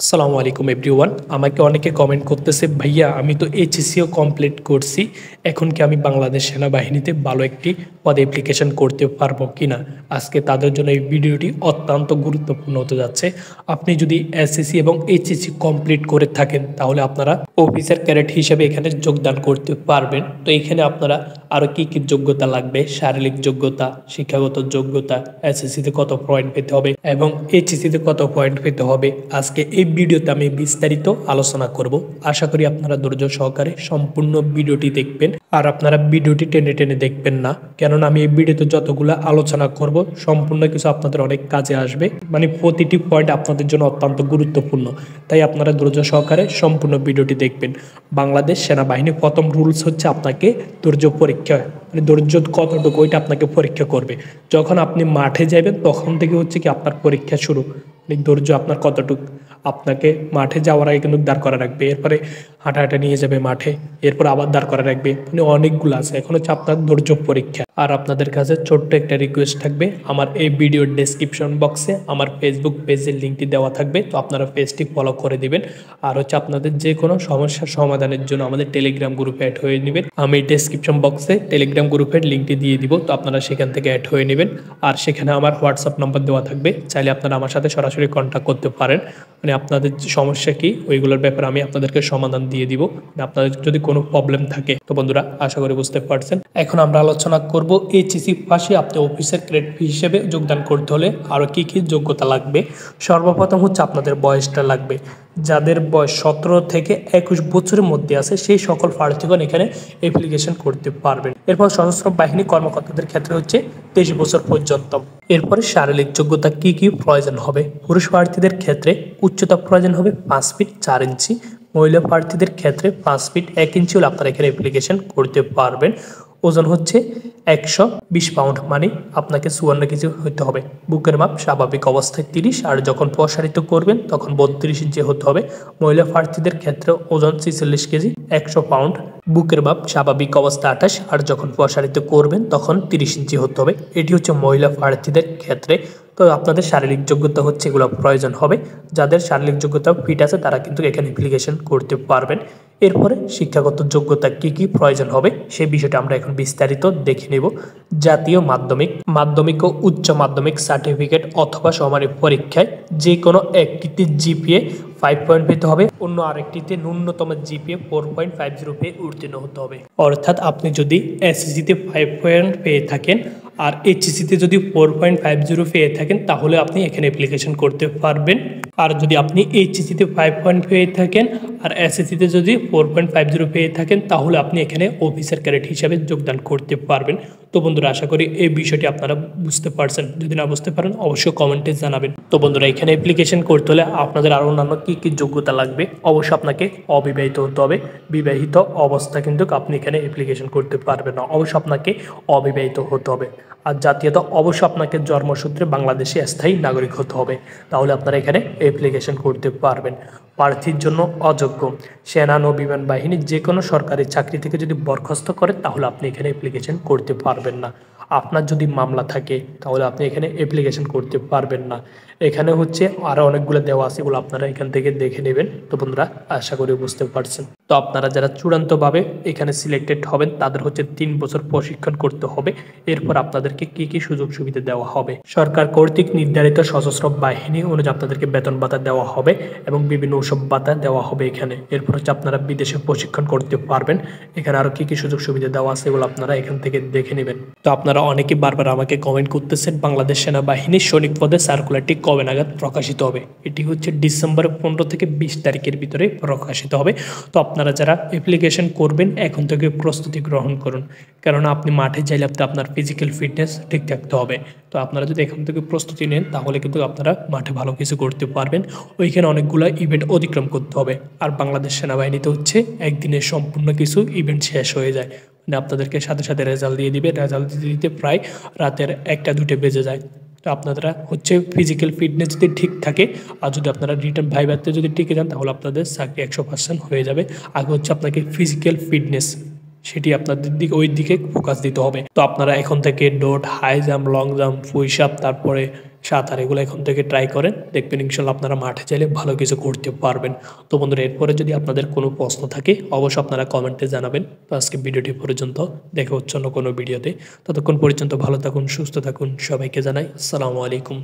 আসসালামু আলাইকুম এভরিওয়ান। আমাকে অনেকে কমেন্ট করতেছে, ভাইয়া আমি তো এইচএসসিও কমপ্লিট করছি, এখন কি আমি বাংলাদেশ সেনাবাহিনীতে ভালো একটি পদে অ্যাপ্লিকেশন করতে পারবো কিনা। আজকে তাদের জন্য এই ভিডিওটি অত্যন্ত গুরুত্বপূর্ণ হতে যাচ্ছে। আপনি যদি এসএসসি এবং এইচএসসি কমপ্লিট করে থাকেন তাহলে আপনারা অফিসার ক্যাডেট হিসেবে এখানে যোগদান করতে পারবেন। তো এখানে আপনারা আরও কী কী যোগ্যতা লাগবে, শারীরিক যোগ্যতা, শিক্ষাগত যোগ্যতা, এসএসসিতে কত পয়েন্ট পেতে হবে এবং এইচএসসিতে কত পয়েন্ট পেতে হবে, আজকে এই ভিডিওতে আমি বিস্তারিত আলোচনা করব। আশা করি আপনারা ধৈর্য সহকারে সম্পূর্ণ ভিডিওটি দেখবেন আর আপনারা ভিডিওটি টেনে টেনে দেখবেন না, কেননা আমি এই ভিডিওতে যতগুলো আলোচনা করব সম্পূর্ণ কিছু আপনাদের অনেক কাজে আসবে, মানে প্রতিটি পয়েন্ট আপনাদের জন্য অত্যন্ত গুরুত্বপূর্ণ। তাই আপনারা ধৈর্য সহকারে সম্পূর্ণ ভিডিওটি দেখবেন। বাংলাদেশ সেনাবাহিনীর প্রথম রুলস হচ্ছে আপনাকে ধৈর্য পরীক্ষা, মানে ধৈর্য কতটুকু ওইটা আপনাকে পরীক্ষা করবে। যখন আপনি মাঠে যাবেন তখন থেকে হচ্ছে কি আপনার পরীক্ষা শুরু, মানে ধৈর্য আপনার কতটুকু। আপনাকে মাঠে যাওয়ার আগে কিন্তু দাঁড় করা রাখবে, এরপরে হাঁটা হাঁটা নিয়ে যাবে মাঠে, এরপর আবার দাঁড় করা রাখবে, মানে অনেকগুলো আছে। এখন হচ্ছে আপনার ধৈর্য পরীক্ষা। আর আপনাদের কাছে ছোট্ট একটা রিকোয়েস্ট থাকবে, আমার এই ভিডিওর ডেসক্রিপশন বক্সে আমার ফেসবুক পেজের লিঙ্কটি দেওয়া থাকবে, তো আপনারা পেজটি ফলো করে দিবেন। আর হচ্ছে আপনাদের যে কোনো সমস্যার সমাধানের জন্য আমাদের টেলিগ্রাম গ্রুপে অ্যাড হয়ে নেবেন। আমি ডেসক্রিপশন বক্সে টেলিগ্রাম গ্রুপের লিঙ্কটি দিয়ে দিব, তো আপনারা সেখান থেকে অ্যাড হয়ে নেবেন। আর সেখানে আমার হোয়াটসঅ্যাপ নাম্বার দেওয়া থাকবে, চাইলে আপনারা আমার সাথে সরাসরি কন্ট্যাক্ট করতে পারেন। মানে আপনাদের যে সমস্যা কি ওইগুলোর ব্যাপারে আমি আপনাদেরকে সমাধান দিয়ে দিব, আপনাদের যদি কোনো প্রবলেম থাকে। তো বন্ধুরা, আশা করি বুঝতে পারছেন। এখন আমরা আলোচনা করব এইচএসসি পাশে আপনি অফিসার ক্যাডেট হিসেবে যোগদান করতে হলে আরও কী কী যোগ্যতা লাগবে। সর্বপ্রথম হচ্ছে আপনাদের বয়সটা লাগবে। যাদের বয়স 17 থেকে 21 বছরের মধ্যে আছে সেই সকল প্রার্থীগণ এখানে অ্যাপ্লিকেশন করতে পারবেন। এরপর সশস্ত্র বাহিনী কর্মকর্তাদের ক্ষেত্রে হচ্ছে 23 বছর পর্যন্ত। এরপরে শারীরিক যোগ্যতা কি কি প্রয়োজন হবে। পুরুষ প্রার্থীদের ক্ষেত্রে উচ্চতা প্রয়োজন হবে 5 ফিট 4 ইঞ্চি, মহিলা প্রার্থীদের ক্ষেত্রে 5 ফিট 1 ইঞ্চি হলে আপনারা এখানে অ্যাপ্লিকেশন করতে পারবেন। ওজন হচ্ছে 120 পাউন্ড, মানে আপনাকে 54 কেজি হতে হবে। বুকের মাপ স্বাভাবিক অবস্থায় 30, আর যখন প্রসারিত করবেন তখন 32 ইঞ্চি হতে হবে। মহিলা প্রার্থীদের ক্ষেত্রে ওজন 46 কেজি 100 পাউন্ড, বুকের মাপ স্বাভাবিক অবস্থা 28, আর যখন প্রসারিত করবেন তখন 30 ইঞ্চি হতে হবে। এটি হচ্ছে মহিলা প্রার্থীদের ক্ষেত্রে। তো আপনাদের শারীরিক যোগ্যতা হচ্ছে এগুলো প্রয়োজন হবে। যাদের শারীরিক যোগ্যতা ফিট আছে তারা কিন্তু এখানে অ্যাপ্লিকেশন করতে পারবেন। এরপরে শিক্ষাগত যোগ্যতা কি কি প্রয়োজন হবে সেই বিষয়টা আমরা এখন বিস্তারিত দেখে নেব। জাতীয় মাধ্যমিক ও উচ্চ মাধ্যমিক সার্টিফিকেট অথবা সমানের পরীক্ষায় যে কোনো একটিতে জিপিএ 5 পয়েন্ট পেতে হবে, অন্য আরেকটিতে ন্যূনতম জিপিএ 4.50 পেয়ে উত্তীর্ণ হতে হবে। অর্থাৎ আপনি যদি এসএসসিতে 5 পয়েন্ট পেয়ে থাকেন আর এইচএসসিতে যদি 4.50 পেয়ে থাকেন তাহলে আপনি এখানে অ্যাপ্লিকেশন করতে পারবেন। আর যদি আপনি এইচএসসিতে 5 পয়েন্ট পেয়ে থাকেন আর এসএসসিতে যদি 4.50 পেয়ে থাকেন তাহলে আপনি এখানে অফিসার ক্যাডেট হিসাবে যোগদান করতে পারবেন। তো বন্ধুরা, আশা করি এই বিষয়টি আপনারা বুঝতে পারছেন। যদি না বুঝতে পারেন অবশ্যই কমেন্টে জানাবেন। তো বন্ধুরা, এখানে অ্যাপ্লিকেশন করতে হলে আপনাদের আরও অন্যান্য কী কী যোগ্যতা লাগবে। অবশ্যই আপনাকে অবিবাহিত হতে হবে। বিবাহিত অবস্থা কিন্তু আপনি এখানে অ্যাপ্লিকেশন করতে পারবেন না, অবশ্যই আপনাকে অবিবাহিত হতে হবে। আর জাতীয়তা অবশ্যই আপনাকে জন্মসূত্রে বাংলাদেশে স্থায়ী নাগরিক হতে হবে, তাহলে আপনারা এখানে অ্যাপ্লিকেশন করতে পারবেন। প্রার্থীর জন্য অযোগ্য সেনা নৌ বিমান বাহিনী যে কোনো সরকারি চাকরি থেকে যদি বরখাস্ত করে তাহলে আপনি এখানে অ্যাপ্লিকেশন করতে পারবেন না। আপনার যদি মামলা থাকে তাহলে আপনি এখানে অ্যাপ্লিকেশন করতে পারবেন না। এখানে হচ্ছে আরও অনেকগুলো দেওয়া আছে, এগুলো আপনারা এখান থেকে দেখে নেবেন। তো বন্ধুরা, আশা করি বুঝতে পারছেন। তো আপনারা যারা চূড়ান্তভাবে এখানে সিলেক্টেড হবেন তাদের হচ্ছে 3 বছর প্রশিক্ষণ করতে হবে। এরপর আপনাদেরকে কি কি সুযোগ সুবিধা দেওয়া হবে। সরকার কর্তৃক নির্ধারিত সশস্ত্র বাহিনী অনুযায়ী আপনাদেরকে বেতন ভাতা দেওয়া হবে এবং বিভিন্ন উৎসব ভাতা দেওয়া হবে এখানে। এরপর হচ্ছে আপনারা বিদেশে প্রশিক্ষণ করতে পারবেন। এখানে আরও কি কি সুযোগ সুবিধা দেওয়া আছে এগুলো আপনারা এখান থেকে দেখে নেবেন। তো আপনারা অনেকে বারবার আমাকে কমেন্ট করতেছেন বাংলাদেশ সেনাবাহিনীর সৈনিক পদে সার্কুলারটি কবে নাগাদ প্রকাশিত হবে। এটি হচ্ছে ডিসেম্বরের 15 থেকে 20 তারিখের ভিতরে প্রকাশিত হবে। তো আপনারা যারা অ্যাপ্লিকেশন করবেন এখন থেকে প্রস্তুতি গ্রহণ করুন, কেননা আপনি মাঠে চাইলে আপনার ফিজিক্যাল ফিটনেস ঠিক থাকতে হবে। তো আপনারা যদি এখান থেকে প্রস্তুতি নেন তাহলে কিন্তু আপনারা মাঠে ভালো কিছু করতে পারবেন। ওইখানে অনেকগুলো ইভেন্ট অতিক্রম করতে হবে। আর বাংলাদেশ সেনাবাহিনীতে হচ্ছে একদিনে সম্পূর্ণ কিছু ইভেন্ট শেষ হয়ে যায়, মানে আপনাদেরকে সাথে সাথে রেজাল্ট দিয়ে দিবে। রেজাল্ট দিতে দিতে প্রায় রাতের 1টা-2টা বেজে যায়। তো আপনারা হচ্ছে ফিজিক্যাল ফিটনেস যদি ঠিক থাকে আর যদি আপনারা রিটার্ন ভাইভাতে যদি টিকে যান তাহলে আপনাদের চাকরি 100% হয়ে যাবে। আগে হচ্ছে আপনাকে ফিজিক্যাল ফিটনেস সেটি আপনাদের দিকে ওই দিকে ফোকাস দিতে হবে। তো আপনারা এখন থেকে ডট, high jump, long jump, push up, তারপরে সাঁতার এগুলো এখন থেকে ট্রাই করেন। দেখবেন ইনশাল্লাহ আপনারা মাঠে চাইলে ভালো কিছু করতে পারবেন। তো বন্ধুরা এরপরে যদি আপনাদের কোনো প্রশ্ন থাকে অবশ্যই আপনারা কমেন্টে জানাবেন। তো আজকে ভিডিওটি পর্যন্ত, দেখা হচ্ছে অন্য কোনো ভিডিওতে। ততক্ষণ পর্যন্ত ভালো থাকুন, সুস্থ থাকুন। সবাইকে জানাই আসসালামু আলাইকুম।